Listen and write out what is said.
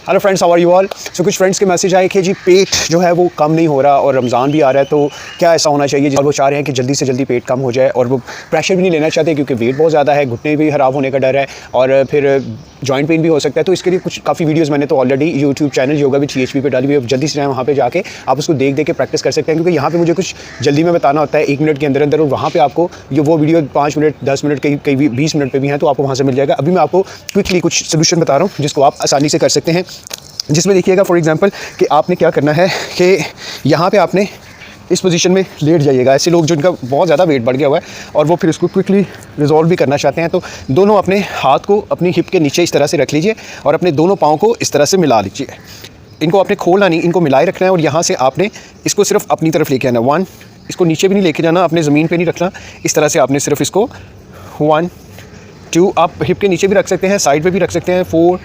Hello friends, how are you all. So कुछ friends के message आए कि जी पेट जो है वो कम नहीं हो रहा और रमज़ान भी आ रहा है, तो क्या ऐसा होना चाहिए। और वो चाह रहे हैं कि जल्दी से जल्दी पेट कम हो जाए और वो प्रेशर भी नहीं लेना चाहते क्योंकि वेट बहुत ज़्यादा है, घुटने भी ख़राब होने का डर है और फिर जॉइंट पेन भी हो सकता है। तो इसके लिए कुछ काफ़ी वीडियोज़ मैंने तो already YouTube channel yoga with CHP पे डाली हुई है। जल्दी से जाए वहाँ पे जाके आप उसको देख के प्रैक्टिस कर सकते हैं, क्योंकि यहाँ पे मुझे कुछ जल्दी में बताना होता है 1 मिनट के अंदर अंदर, और वहाँ पे आपको ये वो वीडियो 5 मिनट 10 मिनट कई 20 मिनट पे भी हैं, तो आपको वहाँ से मिल जाएगा। अभी मैं आपको क्विकली कुछ सोल्यूशन बता रहा हूँ जिसको आप आसानी से कर सकते हैं, जिसमें देखिएगा फॉर एग्जांपल कि आपने क्या करना है कि यहाँ पे आपने इस पोजीशन में लेट जाइएगा। ऐसे लोग जिनका बहुत ज़्यादा वेट बढ़ गया हुआ है और वो फिर इसको क्विकली रिजॉल्व भी करना चाहते हैं, तो दोनों अपने हाथ को अपनी हिप के नीचे इस तरह से रख लीजिए और अपने दोनों पाँव को इस तरह से मिला लीजिए। इनको आपने खोलना नहीं, इनको मिलाए रखना है और यहाँ से आपने इसको सिर्फ अपनी तरफ लेके आना। 1, इसको नीचे भी नहीं लेके जाना, अपने ज़मीन पर नहीं रखना। इस तरह से आपने सिर्फ इसको 1 2, आप हिप के नीचे भी रख सकते हैं, साइड पर भी रख सकते हैं, 4